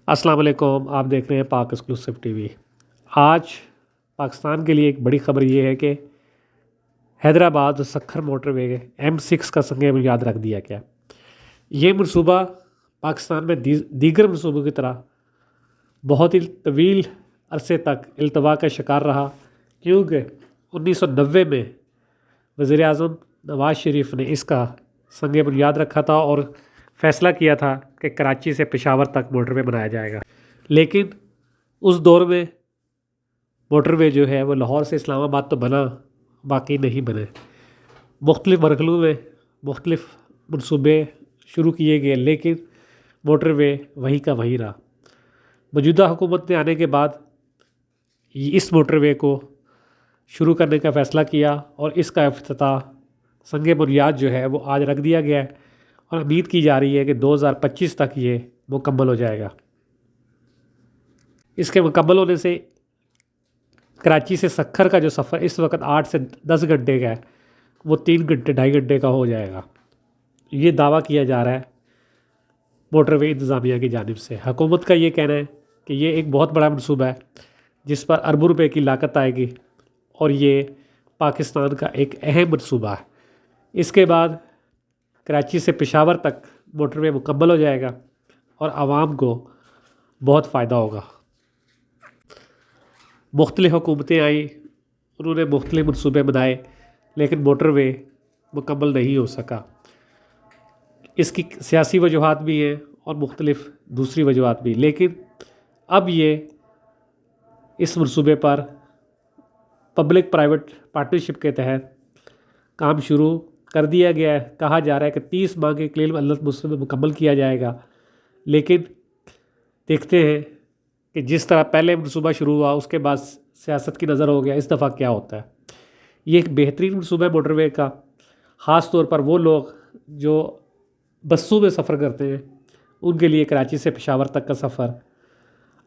السلام علیکم، آپ دیکھ رہے ہیں پاک ایکسکلوسیو ٹی وی۔ آج پاکستان کے لیے ایک بڑی خبر یہ ہے کہ حیدرآباد سکھر موٹر وے M6 کا سنگ بنیاد رکھ دیا گیا۔ یہ منصوبہ پاکستان میں دیگر منصوبوں کی طرح بہت ہی طویل عرصے تک التوا کا شکار رہا، کیونکہ 1990 میں وزیر اعظم نواز شریف نے اس کا سنگ بنیاد رکھا تھا اور فیصلہ کیا تھا کہ کراچی سے پشاور تک موٹر وے بنایا جائے گا، لیکن اس دور میں موٹر وے جو ہے وہ لاہور سے اسلام آباد تو بنا، باقی نہیں بنے۔ مختلف مرحلوں میں مختلف منصوبے شروع کیے گئے، لیکن موٹر وے وہیں کا وہیں رہا۔ موجودہ حکومت نے آنے کے بعد اس موٹر وے کو شروع کرنے کا فیصلہ کیا اور اس کا افتتاح سنگ بنیاد جو ہے وہ آج رکھ دیا گیا ہے، اور امید کی جا رہی ہے کہ 2025 تک یہ مکمل ہو جائے گا۔ اس کے مکمل ہونے سے کراچی سے سکھر کا جو سفر اس وقت 8 سے 10 گھنٹے کا ہے، وہ 3 گھنٹے 2.5 گھنٹے کا ہو جائے گا۔ یہ دعویٰ کیا جا رہا ہے موٹر وے انتظامیہ کی جانب سے۔ حکومت کا یہ کہنا ہے کہ یہ ایک بہت بڑا منصوبہ ہے جس پر اربوں روپے کی لاگت آئے گی، اور یہ پاکستان کا ایک اہم منصوبہ ہے۔ اس کے بعد کراچی سے پشاور تک موٹر وے مکمل ہو جائے گا اور عوام کو بہت فائدہ ہوگا۔ مختلف حکومتیں آئیں، انہوں نے مختلف منصوبے بنائے، لیکن موٹر وے مکمل نہیں ہو سکا۔ اس کی سیاسی وجوہات بھی ہیں اور مختلف دوسری وجوہات بھی، لیکن اب یہ اس منصوبے پر پبلک پرائیویٹ پارٹنرشپ کے تحت کام شروع کر دیا گیا ہے۔ کہا جا رہا ہے کہ 30 ماہ کے کلیم اللہ مسلم میں مکمل کیا جائے گا، لیکن دیکھتے ہیں کہ جس طرح پہلے منصوبہ شروع ہوا اس کے بعد سیاست کی نظر ہو گیا، اس دفعہ کیا ہوتا ہے۔ یہ ایک بہترین منصوبہ ہے موٹر وے کا، خاص طور پر وہ لوگ جو بسوں میں سفر کرتے ہیں ان کے لیے کراچی سے پشاور تک کا سفر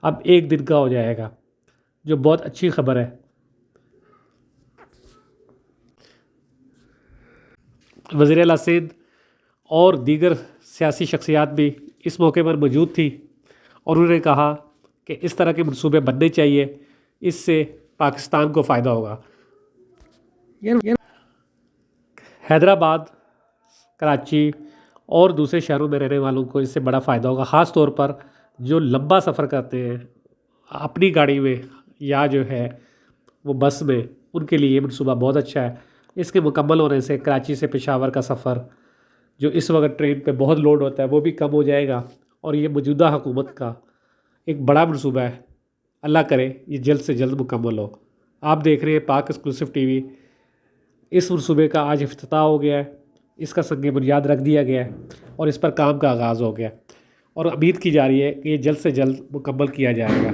اب 1 دن کا ہو جائے گا، جو بہت اچھی خبر ہے۔ وزیر اعلیٰ سندھ اور دیگر سیاسی شخصیات بھی اس موقع پر موجود تھی، اور انہوں نے کہا کہ اس طرح کے منصوبے بننے چاہیے، اس سے پاکستان کو فائدہ ہوگا۔ حیدرآباد، کراچی اور دوسرے شہروں میں رہنے والوں کو اس سے بڑا فائدہ ہوگا، خاص طور پر جو لمبا سفر کرتے ہیں اپنی گاڑی میں یا جو ہے وہ بس میں، ان کے لیے یہ منصوبہ بہت اچھا ہے۔ اس کے مکمل ہونے سے کراچی سے پشاور کا سفر جو اس وقت ٹرین پہ بہت لوڈ ہوتا ہے وہ بھی کم ہو جائے گا، اور یہ موجودہ حکومت کا ایک بڑا منصوبہ ہے۔ اللہ کرے یہ جلد سے جلد مکمل ہو۔ آپ دیکھ رہے ہیں پاک ایکسکلوسیو ٹی وی۔ اس منصوبے کا آج افتتاح ہو گیا ہے، اس کا سنگ بنیاد رکھ دیا گیا ہے اور اس پر کام کا آغاز ہو گیا، اور امید کی جا رہی ہے کہ یہ جلد سے جلد مکمل کیا جائے گا۔